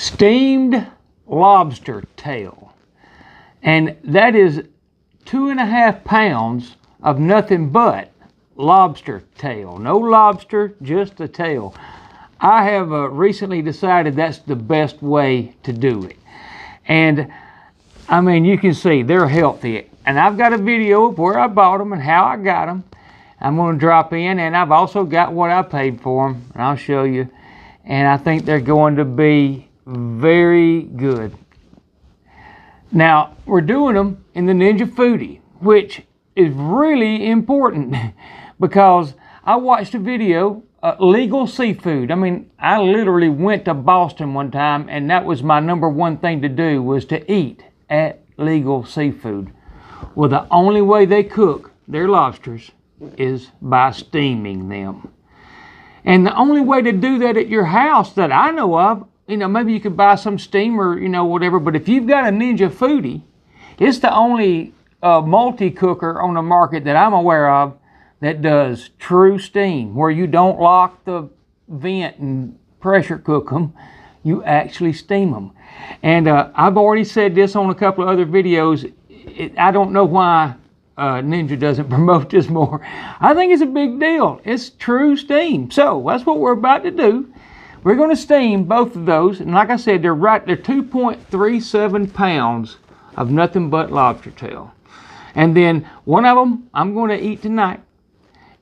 steamed lobster tail, and that is 2.5 pounds of nothing but lobster tail. No lobster, just the tail. I have recently decided that's the best way to do it. And I mean, you can see they're healthy. And I've got a video of where I bought them and how I got them. I'm going to drop in, and I've also got what I paid for them, and I'll show you. And I think they're going to be very good. Now, we're doing them in the Ninja FOODI, which is really important because I watched a video, legal seafood. I mean, I literally went to Boston one time, and that was my #1 thing to do, was to eat at legal seafood. Well, the only way they cook their lobsters is by steaming them. And the only way to do that at your house that I know of, you know, maybe you could buy some steamer, you know, whatever, but if you've got a Ninja FOODI, it's the only multi-cooker on the market that I'm aware of that does true steam, where you don't lock the vent and pressure cook them, you actually steam them. And I've already said this on a couple of other videos. I don't know why Ninja doesn't promote this more. I think it's a big deal. It's true steam. So that's what we're about to do. We're going to steam both of those, and like I said, they're 2.37 pounds of nothing but lobster tail. And then one of them I'm going to eat tonight,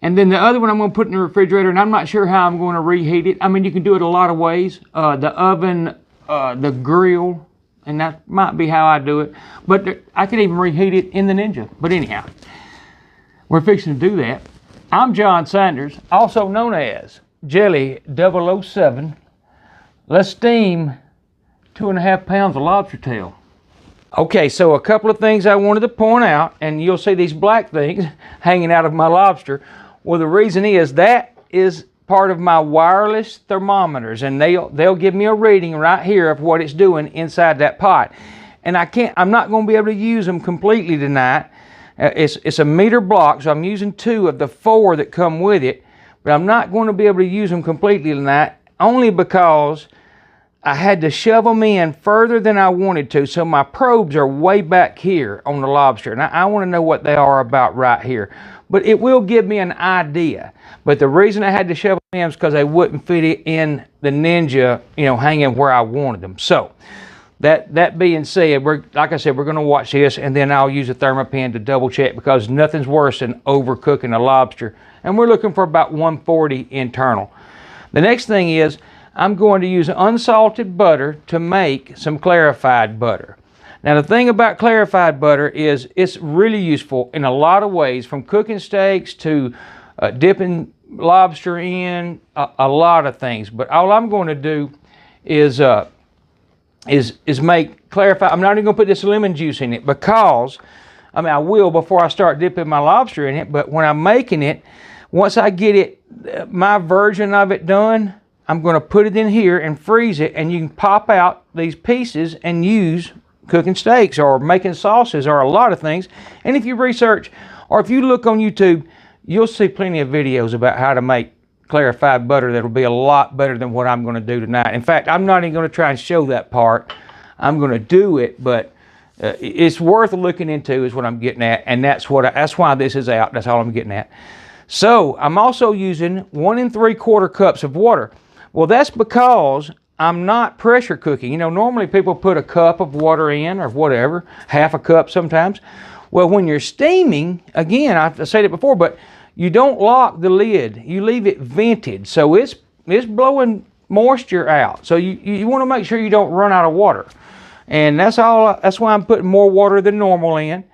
and then the other one I'm going to put in the refrigerator, and I'm not sure how I'm going to reheat it. I mean, you can do it a lot of ways. The oven, the grill, and that might be how I do it. But I could even reheat it in the Ninja. But anyhow, we're fixing to do that. I'm John Sanders, also known as Jelly 007. Let's steam 2.5 pounds of lobster tail. Okay, so a couple of things I wanted to point out, and you'll see these black things hanging out of my lobster. Well, the reason is that is part of my wireless thermometers, and they'll give me a reading right here of what it's doing inside that pot. And I'm not going to be able to use them completely tonight. It's a meter block, so I'm using 2 of the 4 that come with it. But I'm not going to be able to use them completely tonight, only because I had to shove them in further than I wanted to. So my probes are way back here on the lobster, and I want to know what they are about right here. But it will give me an idea. But the reason I had to shove them in is because they wouldn't fit it in the Ninja, you know, hanging where I wanted them. So that being said, like I said, we're going to watch this, and then I'll use a thermopan to double check, because nothing's worse than overcooking a lobster. And we're looking for about 140 internal. The next thing is I'm going to use unsalted butter to make some clarified butter. Now, the thing about clarified butter is it's really useful in a lot of ways, from cooking steaks to dipping lobster in, a lot of things. But all I'm going to do is make clarified. I'm not even going to put this lemon juice in it, because, I mean, I will before I start dipping my lobster in it, but when I'm making it, once I get it, my version of it done, I'm going to put it in here and freeze it, and you can pop out these pieces and use cooking steaks or making sauces or a lot of things. And if you research, or if you look on YouTube, you'll see plenty of videos about how to make clarified butter that'll be a lot better than what I'm going to do tonight. In fact, I'm not even going to try and show that part. I'm going to do it, but it's worth looking into is what I'm getting at, and that's why this is out. That's all I'm getting at. So I'm also using 1 3/4 cups of water. Well, that's because I'm not pressure cooking. You know, normally people put a cup of water in, or whatever, half a cup sometimes. Well, when you're steaming, again, I've said it before, but you don't lock the lid. You leave it vented, so it's blowing moisture out. So you want to make sure you don't run out of water. And that's why I'm putting more water than normal in.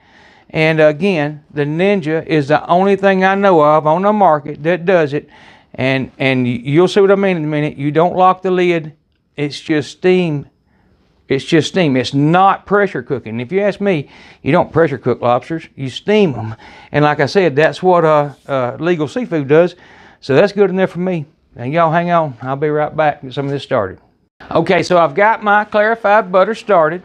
And again, the Ninja is the only thing I know of on the market that does it. And you'll see what I mean in a minute. You don't lock the lid. It's just steam. It's just steam. It's not pressure cooking. If you ask me, you don't pressure cook lobsters. You steam them. And like I said, that's what legal seafood does. So that's good enough for me. And y'all hang on. I'll be right back and get some of this started. Okay, so I've got my clarified butter started.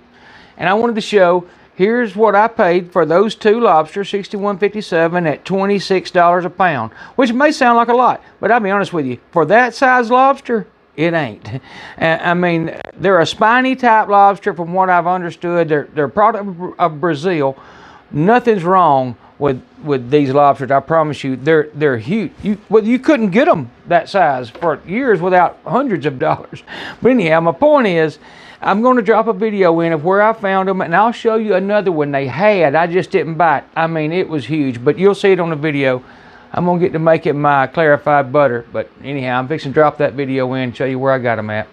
And I wanted to show, here's what I paid for those 2 lobsters, $61.57 at $26 a pound, which may sound like a lot, but I'll be honest with you, for that size lobster, it ain't. I mean, they're a spiny type lobster from what I've understood. They're a product of Brazil. Nothing's wrong with these lobsters. I promise you, they're huge. You couldn't get them that size for years without hundreds of dollars. But anyhow, my point is, I'm going to drop a video in of where I found them, and I'll show you another one they had. I just didn't buy it. I mean, it was huge, but you'll see it on the video. I'm going to get to making my clarified butter, but anyhow, I'm fixing to drop that video in and show you where I got them at.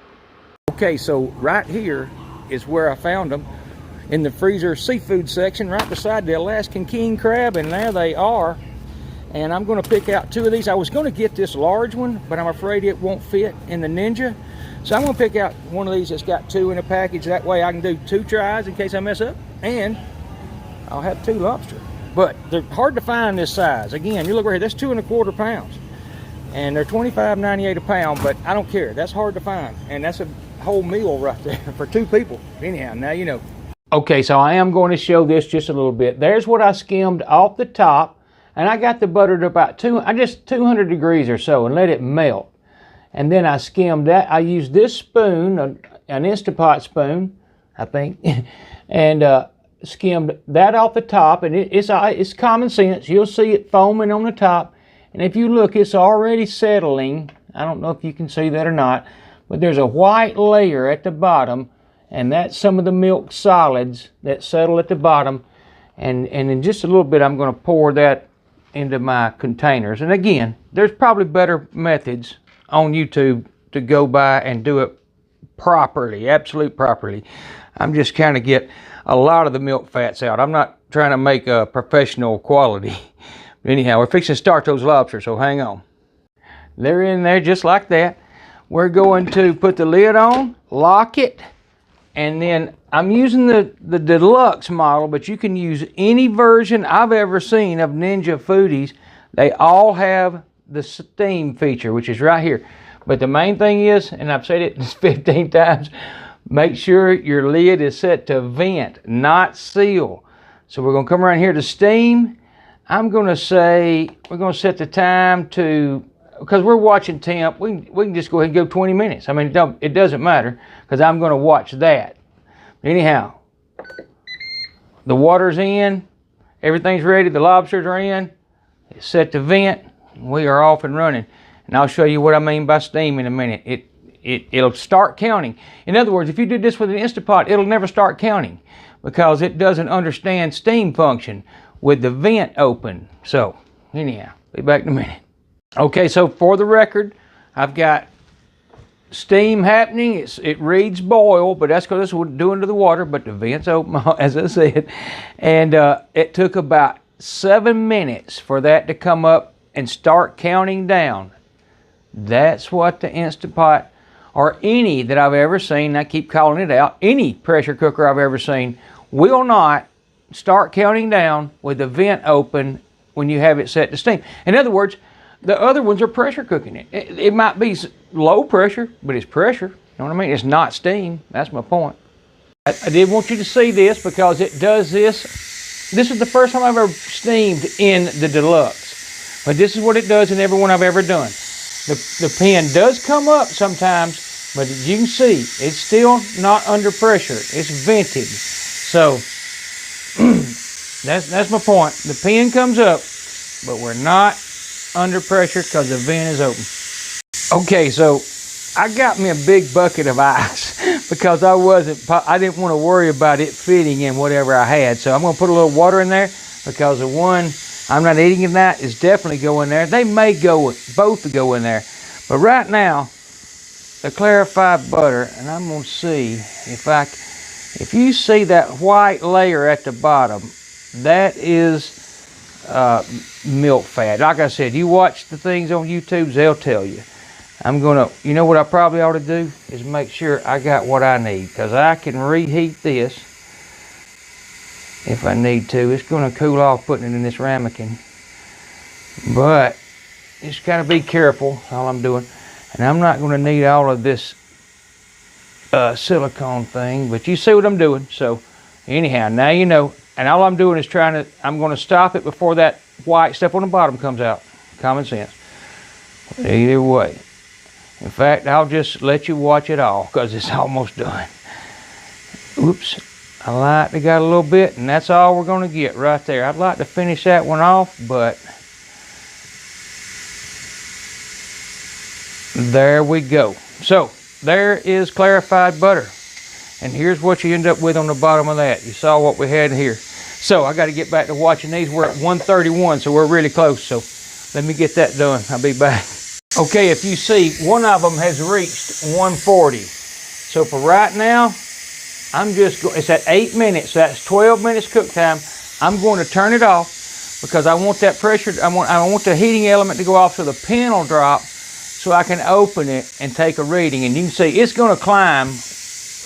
Okay, so right here is where I found them, in the freezer seafood section right beside the Alaskan king crab, and there they are. And I'm going to pick out 2 of these. I was going to get this large one, but I'm afraid it won't fit in the Ninja. So I'm going to pick out one of these that's got 2 in a package. That way I can do 2 tries in case I mess up, and I'll have 2 lobster. But they're hard to find this size. Again, you look right here, that's 2 1/4 pounds. And they're $25.98 a pound, but I don't care. That's hard to find. And that's a whole meal right there for 2 people. Anyhow, now you know. Okay, so I am going to show this just a little bit. There's what I skimmed off the top, and I got the butter to about 200 degrees or so and let it melt. And then I skimmed that. I used this spoon, an Instapot spoon, I think, and skimmed that off the top. And it's common sense. You'll see it foaming on the top. And if you look, it's already settling. I don't know if you can see that or not, but there's a white layer at the bottom, and that's some of the milk solids that settle at the bottom. And in just a little bit, I'm going to pour that into my containers. And again, there's probably better methods on YouTube to go by and do it properly, absolute properly. I'm just kind of get a lot of the milk fats out. I'm not trying to make a professional quality. But anyhow, we're fixing to start those lobsters, so hang on. They're in there just like that. We're going to put the lid on, lock it, and then I'm using the deluxe model, but you can use any version I've ever seen of Ninja Foodies. They all have the steam feature, which is right here. But the main thing is, and I've said it 15 times, make sure your lid is set to vent, not seal. So we're going to come around here to steam. I'm going to say, we're going to set the time to, because we're watching temp, we can just go ahead and go 20 minutes. I mean, it doesn't matter, because I'm going to watch that. Anyhow, the water's in, everything's ready, the lobsters are in, it's set to vent, we are off and running. And I'll show you what I mean by steam in a minute. It'll start counting. In other words, if you did this with an Instapot, it'll never start counting because it doesn't understand steam function with the vent open. So, anyhow, be back in a minute. Okay, so for the record, I've got steam happening. It reads boil, but that's because it's doing to the water, but the vent's open, as I said. And it took about 7 minutes for that to come up and start counting down. That's what the Instapot, or any that I've ever seen, I keep calling it out, any pressure cooker I've ever seen, will not start counting down with the vent open when you have it set to steam. In other words, the other ones are pressure cooking it. It might be low pressure, but it's pressure. You know what I mean? It's not steam. That's my point. I did want you to see this because it does this. This is the first time I've ever steamed in the Deluxe. But this is what it does in every one I've ever done. The pan does come up sometimes, but as you can see, it's still not under pressure. It's vented. So, that's my point. The pan comes up, but we're not under pressure because the vent is open. Okay, so I got me a big bucket of ice because I didn't want to worry about it fitting in whatever I had. So I'm going to put a little water in there because the one I'm not eating that is definitely going there. They may both go in there. But right now, the clarified butter, and I'm going to see if you see that white layer at the bottom, that is milk fat. Like I said, you watch the things on YouTube, they'll tell you. I'm going to, you know what I probably ought to do is make sure I got what I need, because I can reheat this if I need to. It's going to cool off putting it in this ramekin. But just got to be careful, all I'm doing. And I'm not going to need all of this silicone thing, but you see what I'm doing. So anyhow, now you know. And all I'm doing is I'm going to stop it before that white stuff on the bottom comes out. Common sense. Either way. In fact, I'll just let you watch it all because it's almost done. Oops, I lightly got a little bit, and that's all we're gonna get right there. I'd like to finish that one off, but there we go. So there is clarified butter. And here's what you end up with on the bottom of that. You saw what we had here. So I got to get back to watching these. We're at 131, so we're really close. So let me get that done. I'll be back. Okay, if you see, one of them has reached 140. So for right now, I'm just going, it's at 8 minutes. So that's 12 minutes cook time. I'm going to turn it off because I want that pressure, I want the heating element to go off so the pin will drop so I can open it and take a reading. And you can see it's going to climb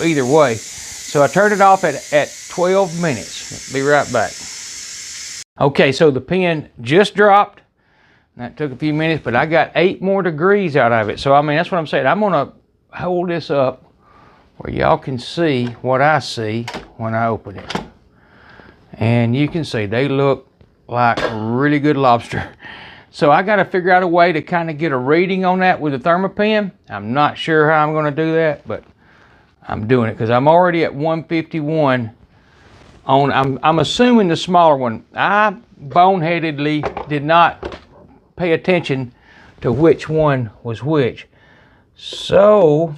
either way. So I turned it off at 12 minutes. Be right back. Okay, so the pin just dropped. That took a few minutes, but I got 8 more degrees out of it. So I mean, that's what I'm saying. I'm gonna hold this up where y'all can see what I see when I open it. And you can see they look like really good lobster. So I gotta figure out a way to kind of get a reading on that with the Thermopen. I'm not sure how I'm gonna do that, but I'm doing it because I'm already at 151 on, I'm assuming the smaller one. I boneheadedly did not pay attention to which one was which. So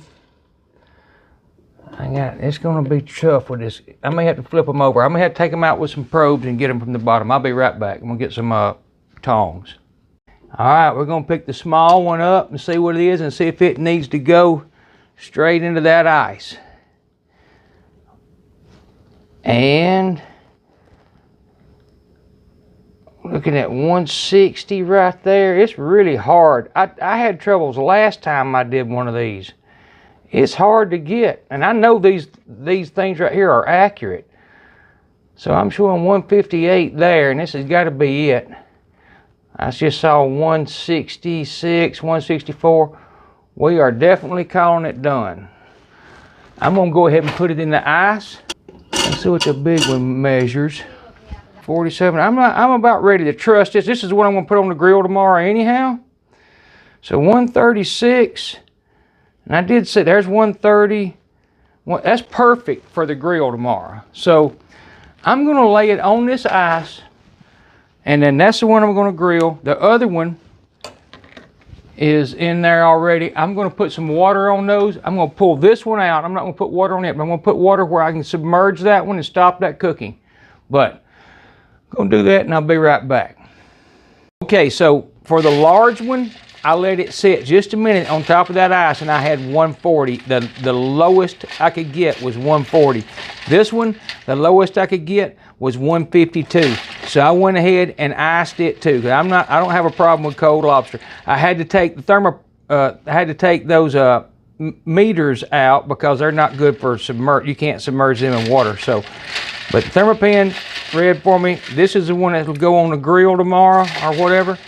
it's gonna be tough with this. I may have to flip them over. I may have to take them out with some probes and get them from the bottom. I'll be right back. I'm gonna get some tongs. All right, we're gonna pick the small one up and see what it is and see if it needs to go straight into that ice. And looking at 160 right there. It's really hard. I had troubles last time I did one of these. It's hard to get, and I know these things right here are accurate. So I'm showing 158 there, and this has got to be it. I just saw 166, 164. We are definitely calling it done. I'm gonna go ahead and put it in the ice. Let's see what the big one measures. 47. I'm about ready to trust this. This is what I'm gonna put on the grill tomorrow anyhow. So 136, and I did say there's 130. Well, that's perfect for the grill tomorrow. So I'm gonna lay it on this ice, and then that's the one I'm gonna grill. The other one is in there already. I'm gonna put some water on those. I'm gonna pull this one out. I'm not gonna put water on it, but I'm gonna put water where I can submerge that one and stop that cooking. But I'm gonna do that and I'll be right back. Okay, so for the large one, I let it sit just a minute on top of that ice and I had 140. The lowest I could get was 140. This one, the lowest I could get was 152. So I went ahead and iced it too. I don't have a problem with cold lobster. I had to take the those meters out because they're not good for submerge. You can't submerge them in water. So, but the Thermopen read for me. This is the one that will go on the grill tomorrow or whatever.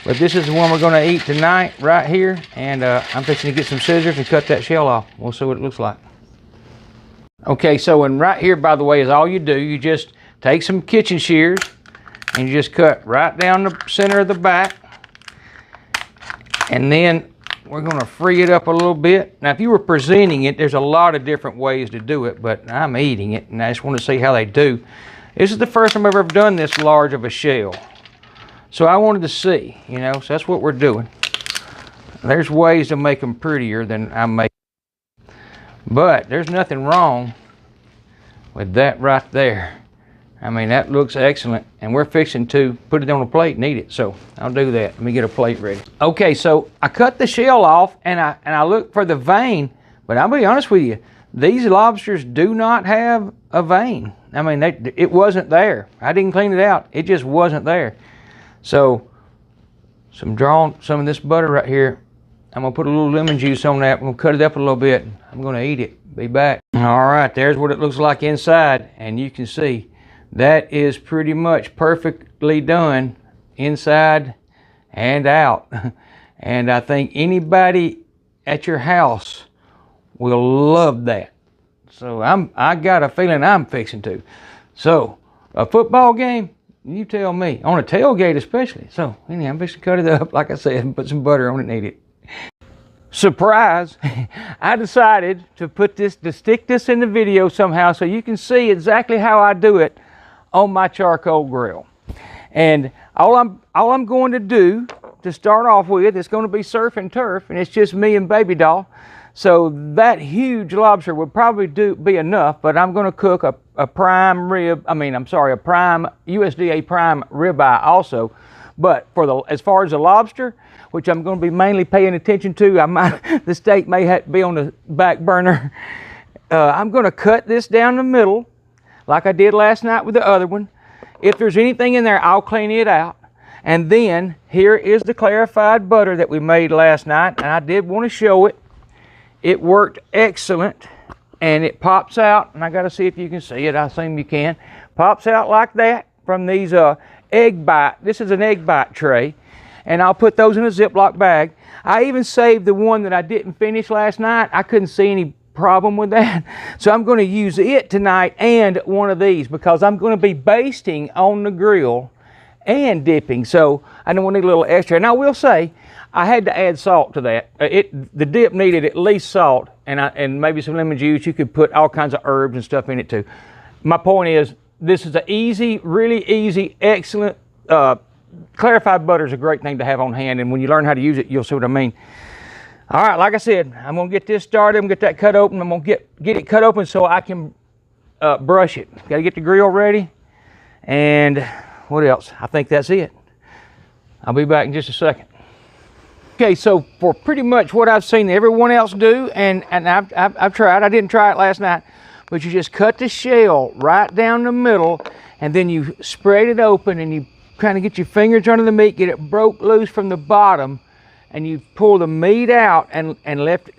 But this is the one we're going to eat tonight right here. And I'm fixing to get some scissors and cut that shell off. We'll see what it looks like. Okay, so and right here, by the way, is all you do. You just take some kitchen shears and you just cut right down the center of the back. And then we're going to free it up a little bit. Now, if you were presenting it, there's a lot of different ways to do it, but I'm eating it and I just want to see how they do. This is the first time I've ever done this large of a shell. So I wanted to see, you know, so that's what we're doing. There's ways to make them prettier than I make. But there's nothing wrong with that right there. I mean, that looks excellent. And we're fixing to put it on a plate and eat it. So I'll do that. Let me get a plate ready. Okay, so I cut the shell off and I looked for the vein. But I'll be honest with you, these lobsters do not have a vein. I mean, it wasn't there. I didn't clean it out. It just wasn't there. So some of this butter right here. I'm gonna put a little lemon juice on that. I'm gonna cut it up a little bit. I'm gonna eat it. Be back. All right, there's what it looks like inside. And you can see that is pretty much perfectly done inside and out. And I think anybody at your house will love that. So I got a feeling I'm fixing to. So a football game, you tell me, on a tailgate especially. So anyhow, I'm fixing to cut it up, like I said, and put some butter on it and eat it. surprise, I decided to stick this in the video somehow so you can see exactly how I do it on my charcoal grill. And all I'm going to do to start off with, it's going to be surf and turf, and it's just me and baby doll. So that huge lobster would probably be enough, but I'm going to cook a prime USDA prime ribeye also. But as far as the lobster, which I'm going to be mainly paying attention to, the steak may be on the back burner. I'm going to cut this down the middle, like I did last night with the other one. If there's anything in there, I'll clean it out. And then here is the clarified butter that we made last night, and I did want to show it. It worked excellent, and it pops out, and I got to see if you can see it. I assume you can. Pops out like that from these egg bite. This is an egg bite tray, and I'll put those in a Ziploc bag. I even saved the one that I didn't finish last night. I couldn't see any problem with that, so I'm going to use it tonight and one of these because I'm going to be basting on the grill and dipping, so I don't want to need a little extra. And I will say, I had to add salt to that. The dip needed at least salt and maybe some lemon juice. You could put all kinds of herbs and stuff in it too. My point is, this is an easy, really easy, excellent, clarified butter is a great thing to have on hand, and when you learn how to use it, you'll see what I mean. All right, like I said, I'm gonna get this started. I'm gonna get that cut open. I'm gonna get it cut open so I can brush it. Gotta get the grill ready. And what else? I think that's it. I'll be back in just a second. Okay, so for pretty much what I've seen everyone else do, and I've tried, I didn't try it last night, but you just cut the shell right down the middle, and then you spread it open, and you kind of get your fingers under the meat, get it broke loose from the bottom, and you pull the meat out and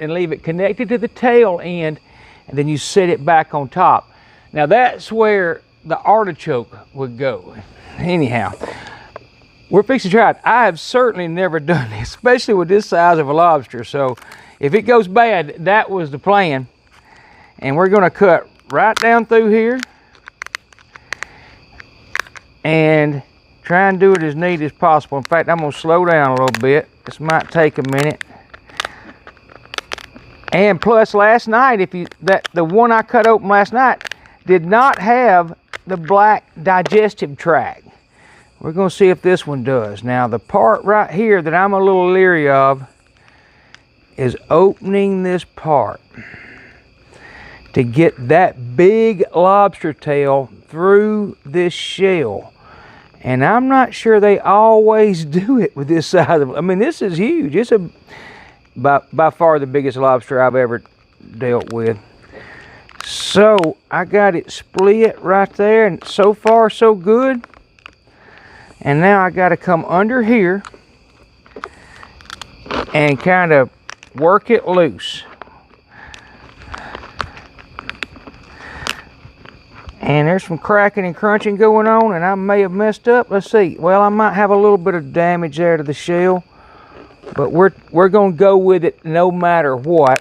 leave it connected to the tail end, and then you set it back on top. Now that's where the artichoke would go. Anyhow, we're fixing to try it. I have certainly never done this, especially with this size of a lobster. So if it goes bad, that was the plan. And we're gonna cut right down through here and try and do it as neat as possible. In fact, I'm gonna slow down a little bit. This might take a minute. And plus last night, the one I cut open last night did not have the black digestive tract. We're going to see if this one does. Now the part right here that I'm a little leery of is opening this part to get that big lobster tail through this shell. And I'm not sure they always do it with this size of, I mean, this is huge. It's by far the biggest lobster I've ever dealt with. So I got it split right there, and so far so good. And now I got to come under here and kind of work it loose. And there's some cracking and crunching going on, and I may have messed up. Let's see. Well, I might have a little bit of damage there to the shell, but we're going to go with it no matter what,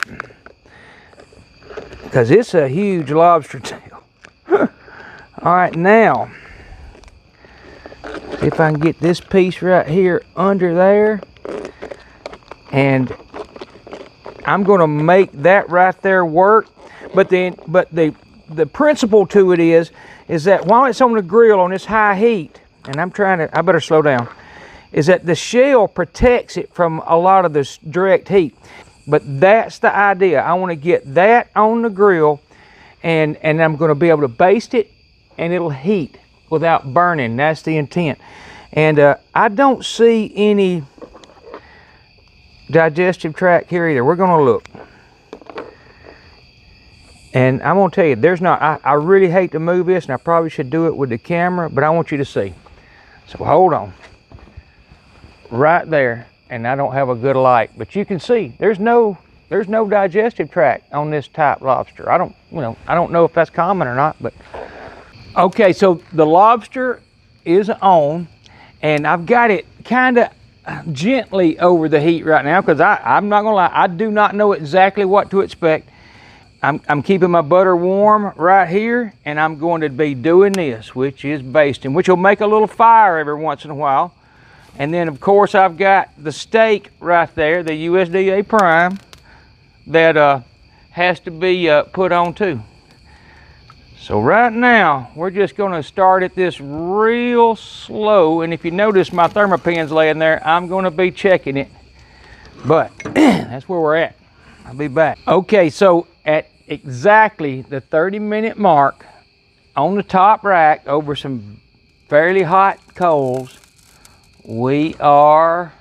because it's a huge lobster tail. All right, now see if I can get this piece right here under there, and I'm going to make that right there work. But the principle to it is that while it's on the grill on this high heat, and I better slow down, is that the shell protects it from a lot of this direct heat. But that's the idea. I want to get that on the grill, and I'm going to be able to baste it, and it'll heat without burning. That's the intent. And I don't see any digestive tract here either. We're going to look. And I'm going to tell you, there's not, I really hate to move this, and I probably should do it with the camera, but I want you to see. So hold on. Right there, and I don't have a good light, but you can see there's no digestive tract on this type lobster. I don't know if that's common or not, but okay, so the lobster is on, and I've got it kind of gently over the heat right now, because I'm not gonna lie, I do not know exactly what to expect. I'm keeping my butter warm right here, and I'm going to be doing this, which is basting, which will make a little fire every once in a while. And then of course I've got the steak right there, the USDA prime. that has to be put on too. So right now, we're just gonna start at this real slow, and if you notice my thermopin's laying there, I'm gonna be checking it, but that's where we're at. I'll be back. Okay, so at exactly the 30-minute mark, on the top rack, over some fairly hot coals, we are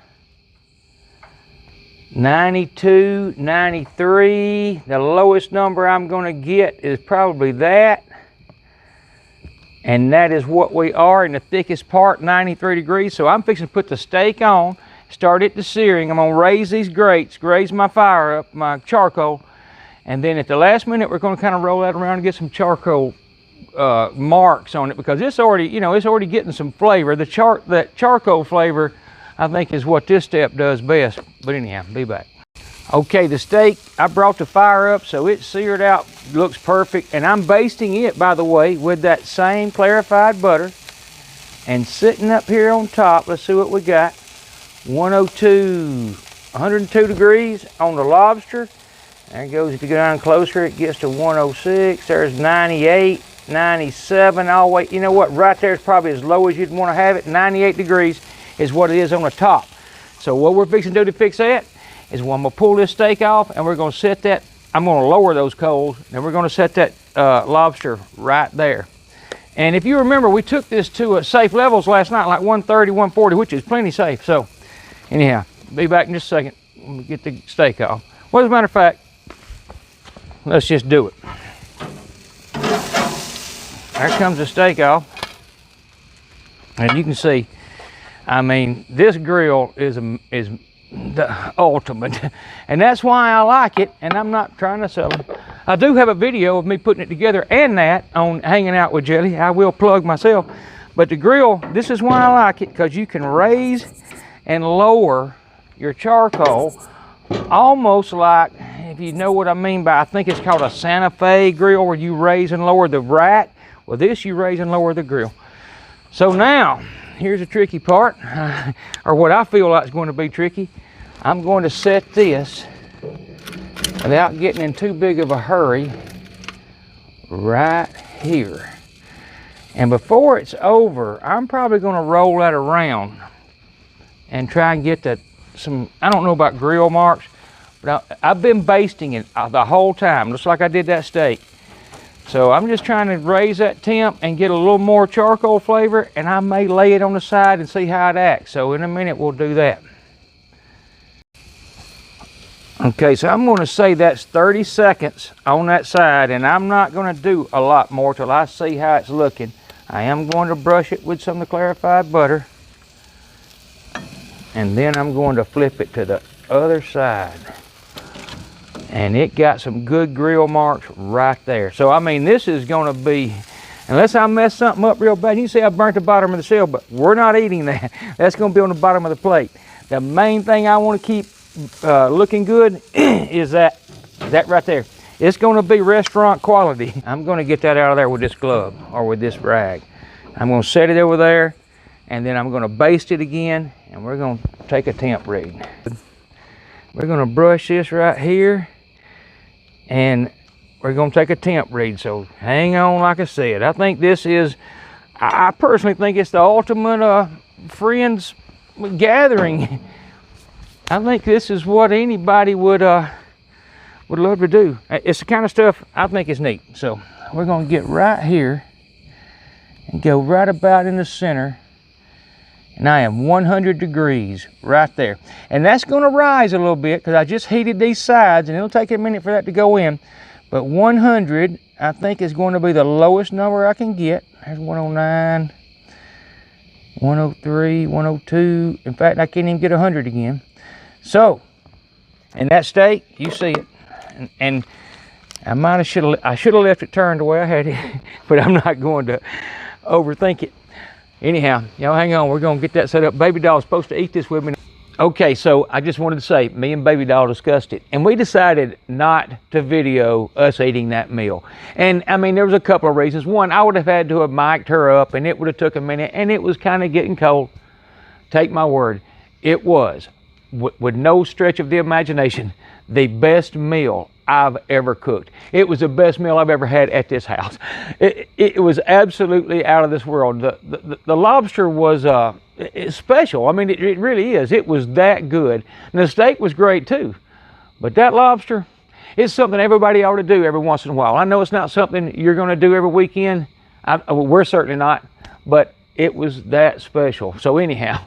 92, 93. The lowest number I'm gonna get is probably that. And that is what we are in the thickest part, 93 degrees. So I'm fixing to put the steak on, start it to searing. I'm gonna raise these grates, raise my fire up, my charcoal. And then at the last minute, we're gonna kind of roll that around and get some charcoal marks on it, because it's already, you know, it's already getting some flavor. That charcoal flavor, I think, is what this step does best. But anyhow, be back. Okay, the steak, I brought the fire up so it's seared out, looks perfect. And I'm basting it, by the way, with that same clarified butter. And sitting up here on top, let's see what we got. 102 degrees on the lobster. There it goes. If you go down closer, it gets to 106. There's 98, 97, all the way. You know what? Right there is probably as low as you'd want to have it. 98 degrees is what it is on the top. So what we're fixing to do to fix that is I'm going to pull this steak off, and we're going to set that. I'm going to lower those coals, and we're going to set that lobster right there. And if you remember, we took this to safe levels last night, like 130, 140, which is plenty safe. So anyhow, be back in just a second when we get the steak off. Well, as a matter of fact, let's just do it. There comes the steak off. And you can see, I mean, this grill is the ultimate. And that's why I like it, and I'm not trying to sell them. I do have a video of me putting it together and that on Hanging Out with Jelly. I will plug myself. But the grill, this is why I like it, because you can raise and lower your charcoal almost like, if you know what I mean by, I think it's called a Santa Fe grill, where you raise and lower the rack. Well, this you raise and lower the grill. So now, here's the tricky part, or what I feel like is going to be tricky. I'm going to set this, without getting in too big of a hurry, right here. And before it's over, I'm probably going to roll that around and try and get that some, I don't know about grill marks, but I've been basting it the whole time, just like I did that steak. So I'm just trying to raise that temp and get a little more charcoal flavor, and I may lay it on the side and see how it acts. So in a minute, we'll do that. Okay, so I'm going to say that's 30 seconds on that side, and I'm not going to do a lot more till I see how it's looking. I am going to brush it with some of the clarified butter, and then I'm going to flip it to the other side. And it got some good grill marks right there. So I mean, this is going to be, unless I mess something up real bad, you can see I burnt the bottom of the shell, but we're not eating that. That's going to be on the bottom of the plate. The main thing I want to keep looking good is that right there. It's going to be restaurant quality. I'm going to get that out of there with this glove or with this rag. I'm going to set it over there, and then I'm going to baste it again, and we're going to take a temp read. We're going to brush this right here, and we're going to take a temp read. So hang on, like I said. I think this is, I personally think it's the ultimate friends gathering. I think this is what anybody would love to do. It's the kind of stuff I think is neat. So we're going to get right here and go right about in the center. And I am 100 degrees right there. And that's going to rise a little bit because I just heated these sides, and it'll take a minute for that to go in. But 100, I think, is going to be the lowest number I can get. There's 109, 103, 102. In fact, I can't even get 100 again. So, and that steak, you see it. And I should have left it turned the way I had it, but I'm not going to overthink it. Anyhow, y'all hang on, we're gonna get that set up. Baby doll's supposed to eat this with me. Okay, so I just wanted to say, me and Baby doll discussed it, and we decided not to video us eating that meal. And I mean, there was a couple of reasons. One, I would have had to have mic'd her up, and it would have took a minute, and it was kind of getting cold. Take my word, it was, with no stretch of the imagination, the best meal I've ever cooked. It was the best meal I've ever had at this house. It was absolutely out of this world. The lobster was it's special. I mean, it really is. It was that good. And the steak was great too. But that lobster, it's something everybody ought to do every once in a while. I know it's not something you're going to do every weekend. We're certainly not. But it was that special. So anyhow,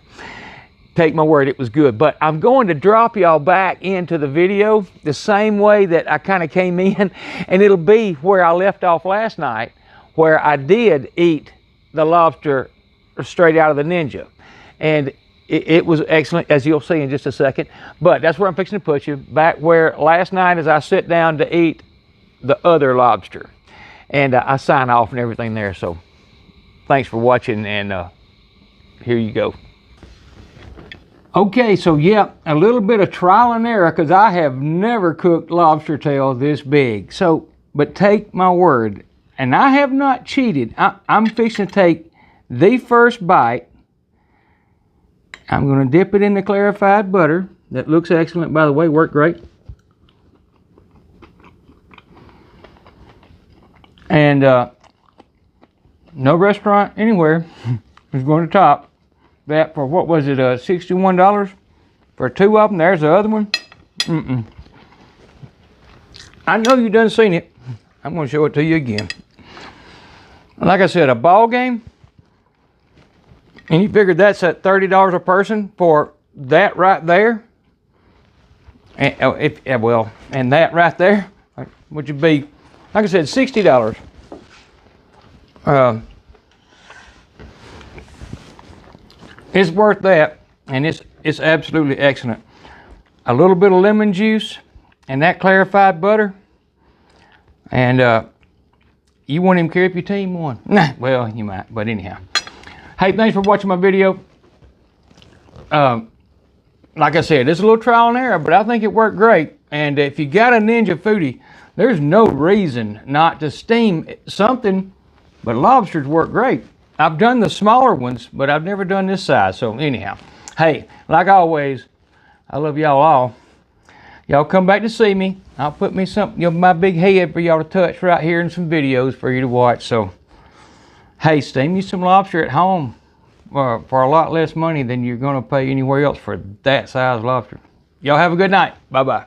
take my word, it was good. But I'm going to drop y'all back into the video the same way that I kind of came in, and it'll be where I left off last night, where I did eat the lobster straight out of the Ninja. And it was excellent, as you'll see in just a second. But that's where I'm fixing to put you, back where last night as I sit down to eat the other lobster. And I sign off and everything there. So thanks for watching, and here you go. Okay, so yeah, a little bit of trial and error, because I have never cooked lobster tail this big. So, but take my word, and I have not cheated. I'm fixing to take the first bite. I'm going to dip it in the clarified butter. That looks excellent, by the way, worked great. And no restaurant anywhere is going to top that for, what was it, $61 for two of them. There's the other one. I know you done seen it. I'm going to show it to you again. Like I said, a ball game, and you figured that's at $30 a person for that right there. And and that right there, which would be, like I said, $60. It's worth that, and it's absolutely excellent. A little bit of lemon juice and that clarified butter, and you won't even care if your team won. Nah, well, you might, but anyhow. Hey, thanks for watching my video. Like I said, it's a little trial and error, but I think it worked great. And if you got a Ninja FOODI, there's no reason not to steam something, but lobsters work great. I've done the smaller ones, but I've never done this size. So anyhow, hey, like always, I love y'all all. Y'all come back to see me. I'll put me something, my big head for y'all to touch right here in some videos for you to watch. So, hey, steam you some lobster at home for a lot less money than you're going to pay anywhere else for that size lobster. Y'all have a good night. Bye-bye.